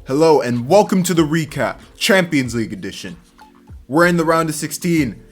Hello and welcome to the recap, Champions League edition. We're in the round of 16,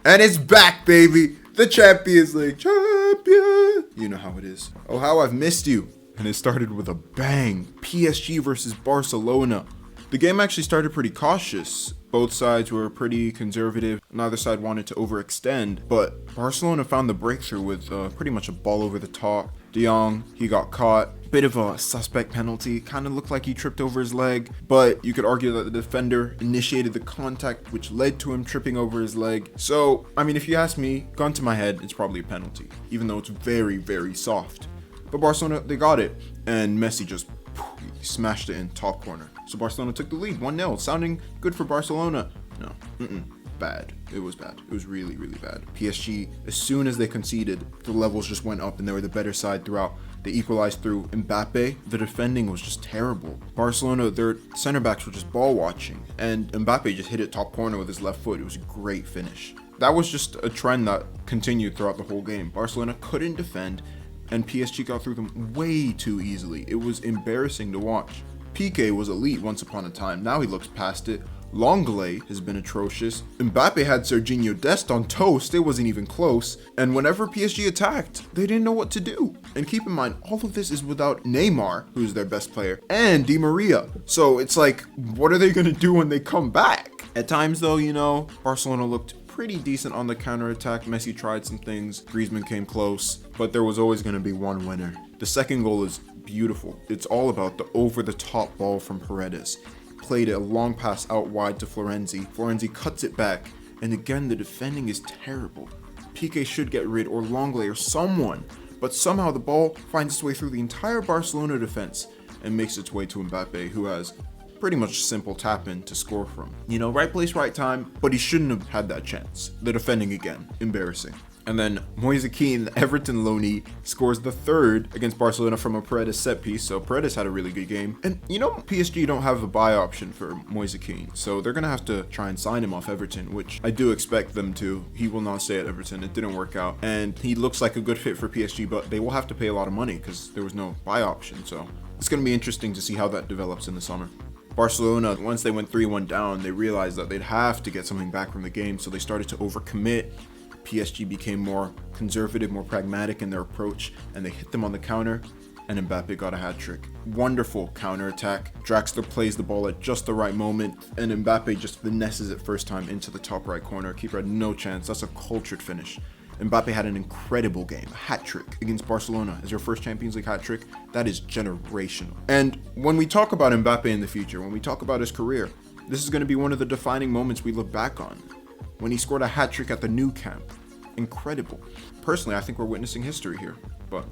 and it's back, baby! The Champions League champion! You know how it is. Oh, how I've missed you. And it started with a bang. PSG versus Barcelona. The game actually started pretty cautious. Both sides were pretty conservative. Neither side wanted to overextend, but Barcelona found the breakthrough with pretty much a ball over the top. De Jong, he got caught. Bit of a suspect penalty. Kind of looked like he tripped over his leg, but you could argue that the defender initiated the contact, which led to him tripping over his leg. So, I mean, if you ask me, gun to my head, it's probably a penalty, even though it's very, very soft. But Barcelona, they got it, and Messi just smashed it in top corner. So Barcelona took the lead, 1-0, sounding good for Barcelona. No, bad. It was bad. It was really, really bad. PSG, as soon as they conceded, the levels just went up and they were the better side throughout. They equalized through Mbappe. The defending was just terrible. Barcelona, their center backs were just ball watching, and Mbappe just hit it top corner with his left foot. It was a great finish. That was just a trend that continued throughout the whole game. Barcelona couldn't defend, and PSG got through them way too easily. It was embarrassing to watch. Piqué was elite once upon a time. Now he looks past it. Longley has been atrocious. Mbappe had Serginho Dest on toast. It wasn't even close. And whenever PSG attacked, they didn't know what to do. And keep in mind, all of this is without Neymar, who's their best player, and Di Maria. So it's like, what are they going to do when they come back? At times, though, Barcelona looked pretty decent on the counterattack. Messi tried some things. Griezmann came close. But there was always going to be one winner. The second goal is beautiful. It's all about the over-the-top ball from Paredes. Played a long pass out wide to Florenzi. Florenzi cuts it back, and again the defending is terrible. Piqué should get rid, or Longley, or someone, but somehow the ball finds its way through the entire Barcelona defense and makes its way to Mbappe, who has pretty much a simple tap in to score from. Right place, right time, but he shouldn't have had that chance. The defending again, embarrassing. And then Moise Kean, the Everton loanee, scores the third against Barcelona from a Paredes set piece. So Paredes had a really good game. And PSG don't have a buy option for Moise Kean. So they're going to have to try and sign him off Everton, which I do expect them to. He will not stay at Everton. It didn't work out. And he looks like a good fit for PSG, but they will have to pay a lot of money because there was no buy option. So it's going to be interesting to see how that develops in the summer. Barcelona, once they went 3-1 down, they realized that they'd have to get something back from the game. So they started to overcommit. PSG became more conservative, more pragmatic in their approach, and they hit them on the counter, and Mbappe got a hat trick. Wonderful counterattack. Draxler plays the ball at just the right moment, and Mbappe just finesses it first time into the top right corner. Keeper had no chance. That's a cultured finish. Mbappe had an incredible game, a hat trick against Barcelona as your first Champions League hat trick. That is generational. And when we talk about Mbappe in the future, when we talk about his career, this is going to be one of the defining moments we look back on. When he scored a hat trick at the Nou Camp. Incredible. Personally, I think we're witnessing history here, but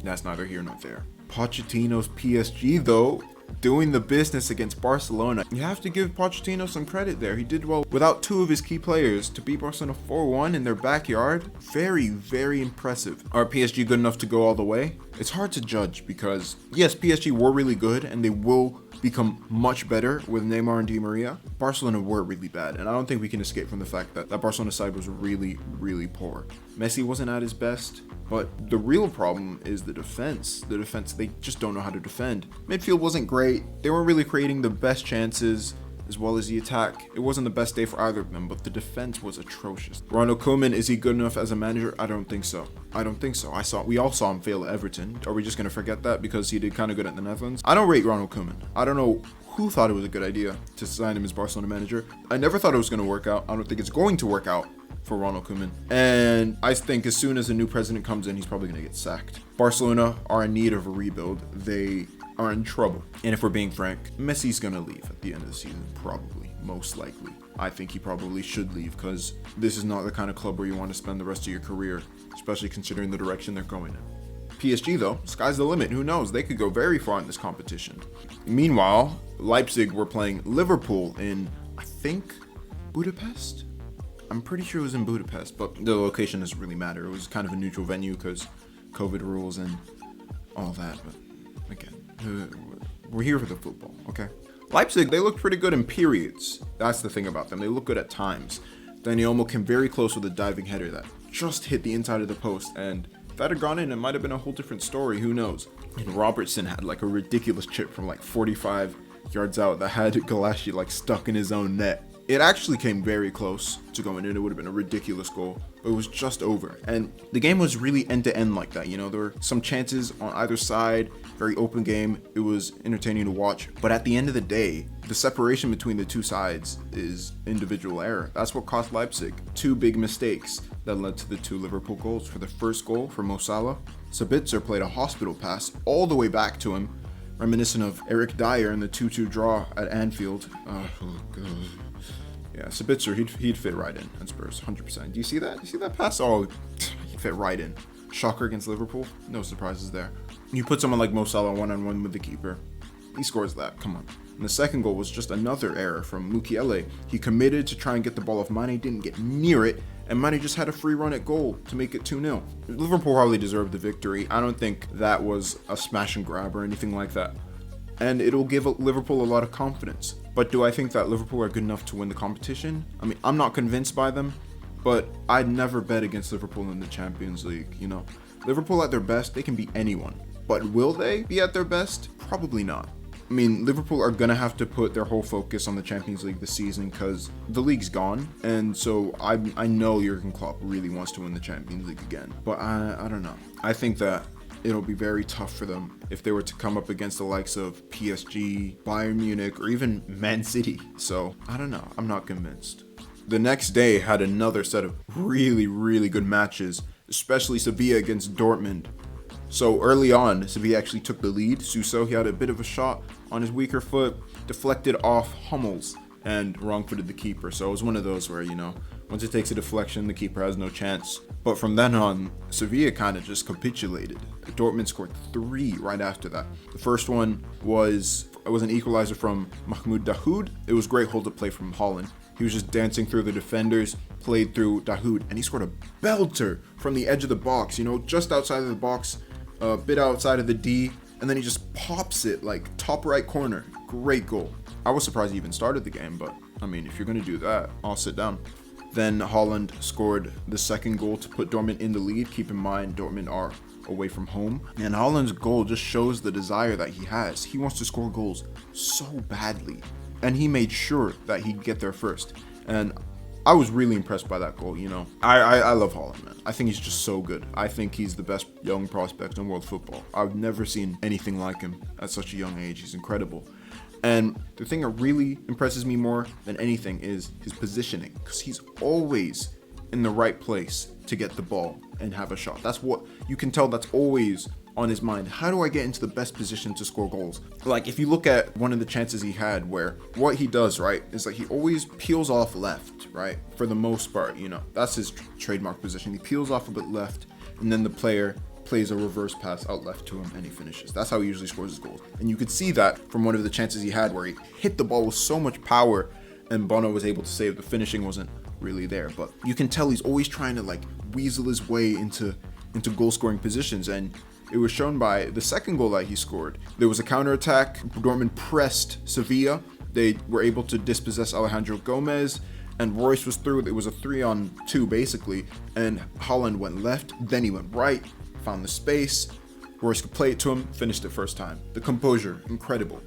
that's neither here nor there. Pochettino's PSG, though, doing the business against Barcelona. You have to give Pochettino some credit there. He did well without two of his key players to beat Barcelona 4-1 in their backyard. Very, very impressive. Are PSG good enough to go all the way? It's hard to judge because, yes, PSG were really good and they will become much better with Neymar and Di Maria. Barcelona were really bad, and I don't think we can escape from the fact that that Barcelona side was really, really poor. Messi wasn't at his best, but the real problem is the defense. The defense, they just don't know how to defend. Midfield wasn't great. They weren't really creating the best chances as well as the attack. It wasn't the best day for either of them, but the defense was atrocious. Ronald Koeman, is he good enough as a manager? I don't think so. We all saw him fail at Everton. Are we just going to forget that because he did kind of good at the Netherlands? I don't rate Ronald Koeman. I don't know who thought it was a good idea to sign him as Barcelona manager. I never thought it was going to work out. I don't think it's going to work out for Ronald Koeman. And I think as soon as a new president comes in, he's probably going to get sacked. Barcelona are in need of a rebuild. They are in trouble. And if we're being frank, Messi's going to leave at the end of the season, probably, most likely. I think he probably should leave because this is not the kind of club where you want to spend the rest of your career, especially considering the direction they're going in. PSG, though, sky's the limit. Who knows? They could go very far in this competition. Meanwhile, Leipzig were playing Liverpool in, I think, Budapest? I'm pretty sure it was in Budapest, but the location doesn't really matter. It was kind of a neutral venue because COVID rules and all that. But again, we're here for the football, okay? Leipzig, they look pretty good in periods. That's the thing about them. They look good at times. Dani Olmo came very close with a diving header that just hit the inside of the post, and if that had gone in, it might have been a whole different story. Who knows? And Robertson had like a ridiculous chip from like 45 yards out that had Galashi like stuck in his own net. It actually came very close to going in. It would have been a ridiculous goal, but it was just over. And the game was really end to end like that. You know, there were some chances on either side, very open game. It was entertaining to watch. But at the end of the day, the separation between the two sides is individual error. That's what cost Leipzig two big mistakes that led to the two Liverpool goals. For the first goal for Mo Salah, Sabitzer played a hospital pass all the way back to him, reminiscent of Eric Dyer in the 2-2 draw at Anfield. Oh, God. Yeah, Sabitzer, he'd fit right in at Spurs, 100%. Do you see that? You see that pass? Oh, he'd fit right in. Shocker against Liverpool. No surprises there. You put someone like Mo Salah one-on-one with the keeper. He scores that. Come on. And the second goal was just another error from Mukiele. He committed to try and get the ball off Mane, didn't get near it, and Mane just had a free run at goal to make it 2-0. Liverpool probably deserved the victory. I don't think that was a smash and grab or anything like that. And it'll give Liverpool a lot of confidence. But do I think that Liverpool are good enough to win the competition? I mean, I'm not convinced by them, but I'd never bet against Liverpool in the Champions League, you know. Liverpool at their best, they can beat anyone. But will they be at their best? Probably not. I mean, Liverpool are going to have to put their whole focus on the Champions League this season because the league's gone. And so I know Jurgen Klopp really wants to win the Champions League again. But I don't know. I think that it'll be very tough for them if they were to come up against the likes of PSG, Bayern Munich, or even Man City. So I don't know. I'm not convinced. The next day had another set of really, really good matches, especially Sevilla against Dortmund. So early on, Sevilla actually took the lead. Suso, he had a bit of a shot on his weaker foot, deflected off Hummels, and wrong-footed the keeper. So it was one of those where, you know, once it takes a deflection, the keeper has no chance. But from then on, Sevilla kind of just capitulated. Dortmund scored 3 right after that. The first one was an equalizer from Mahmoud Dahoud. It was great hold-up play from Holland. He was just dancing through the defenders, played through Dahoud, and he scored a belter from the edge of the box, you know, just outside of the box, a bit outside of the D, and then he just pops it like top right corner. Great goal. I was surprised he even started the game, but I mean, if you're going to do that, I'll sit down. Then Holland scored the second goal to put Dortmund in the lead. Keep in mind, Dortmund are away from home. And Holland's goal just shows the desire that he has. He wants to score goals so badly. And he made sure that he'd get there first. And I was really impressed by that goal, you know. I love Holland, man. I think he's just so good. I think he's the best young prospect in world football. I've never seen anything like him at such a young age. He's incredible. And the thing that really impresses me more than anything is his positioning, because he's always in the right place to get the ball and have a shot. That's what you can tell, that's always on his mind. How do I get into the best position to score goals? Like, if you look at one of the chances he had, where what he does, right, is like he always peels off left, right? For the most part, you know, that's his trademark position. He peels off a bit left, and then the player plays a reverse pass out left to him and he finishes. That's how he usually scores his goals. And you could see that from one of the chances he had where he hit the ball with so much power and Bono was able to save. The finishing wasn't really there, but you can tell he's always trying to like weasel his way into goal scoring positions, and it was shown by the second goal that he scored. There was a counterattack. Dortmund pressed Sevilla. They were able to dispossess Alejandro Gomez, and Royce was through. It was a 3-on-2 basically, and Holland went left, then he went right, found the space. Royce could play it to him, finished it first time. The composure, incredible.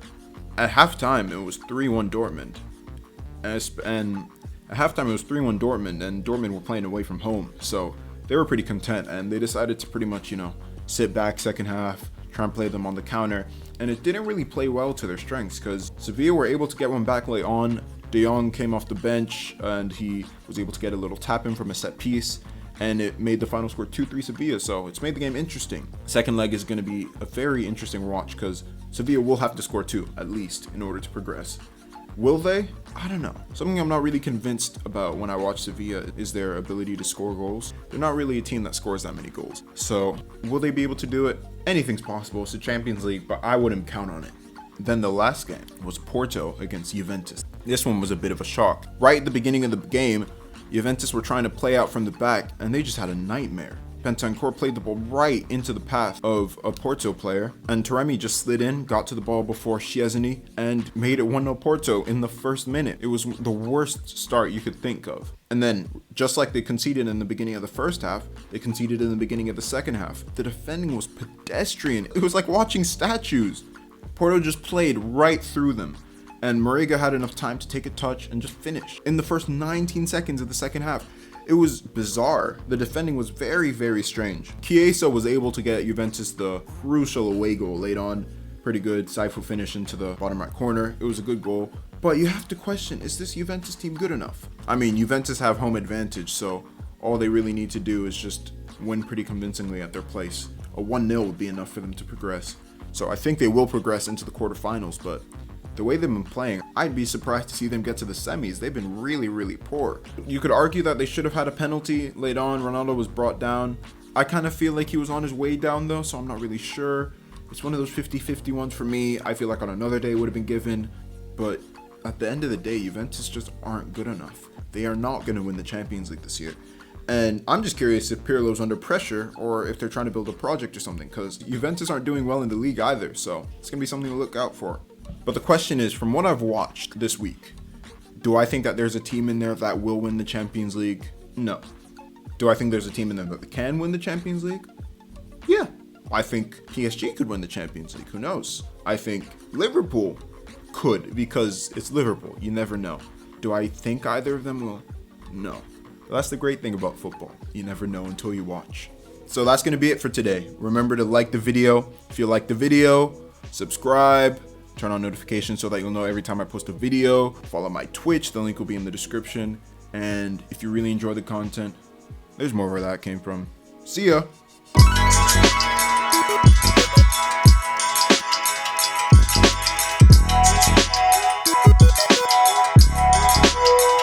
At halftime, it was 3-1 Dortmund. And at halftime, it was 3-1 Dortmund, and Dortmund were playing away from home. So they were pretty content, and they decided to pretty much, you know, sit back second half, try and play them on the counter. And it didn't really play well to their strengths, because Sevilla were able to get one back late on. De Jong came off the bench, and he was able to get a little tap in from a set piece. And it made the final score 2-3 Sevilla, so it's made the game interesting. Second leg is going to be a very interesting watch because Sevilla will have to score 2, at least, in order to progress. Will they? I don't know. Something I'm not really convinced about when I watch Sevilla is their ability to score goals. They're not really a team that scores that many goals. So, will they be able to do it? Anything's possible. It's the Champions League, but I wouldn't count on it. Then the last game was Porto against Juventus. This one was a bit of a shock. Right at the beginning of the game, Juventus were trying to play out from the back, and they just had a nightmare. Bentancur played the ball right into the path of a Porto player, and Taremi just slid in, got to the ball before Szczesny, and made it 1-0 Porto in the first minute. It was the worst start you could think of. And then, just like they conceded in the beginning of the first half, they conceded in the beginning of the second half. The defending was pedestrian. It was like watching statues. Porto just played right through them, and Marega had enough time to take a touch and just finish. In the first 19 seconds of the second half, it was bizarre. The defending was very, very strange. Chiesa was able to get Juventus the crucial away goal late on. Pretty good. Saifu finish into the bottom right corner. It was a good goal. But you have to question, is this Juventus team good enough? I mean, Juventus have home advantage, so all they really need to do is just win pretty convincingly at their place. A 1-0 would be enough for them to progress. So I think they will progress into the quarterfinals, but the way they've been playing, I'd be surprised to see them get to the semis. They've been really, really poor. You could argue that they should have had a penalty late on. Ronaldo was brought down. I kind of feel like he was on his way down though, so I'm not really sure. It's one of those 50-50 ones for me. I feel like on another day it would have been given, but at the end of the day, Juventus just aren't good enough. They are not going to win the Champions League this year. And I'm just curious if Pirlo's under pressure or if they're trying to build a project or something, because Juventus aren't doing well in the league either, so it's going to be something to look out for. But the question is, from what I've watched this week, do I think that there's a team in there that will win the Champions League? No. Do I think there's a team in there that can win the Champions League? Yeah. I think PSG could win the Champions League. Who knows? I think Liverpool could, because it's Liverpool. You never know. Do I think either of them will? No. But that's the great thing about football. You never know until you watch. So that's going to be it for today. Remember to like the video. If you like the video, subscribe. Turn on notifications so that you'll know every time I post a video. Follow my Twitch. The link will be in the description. And if you really enjoy the content, there's more where that came from. See ya.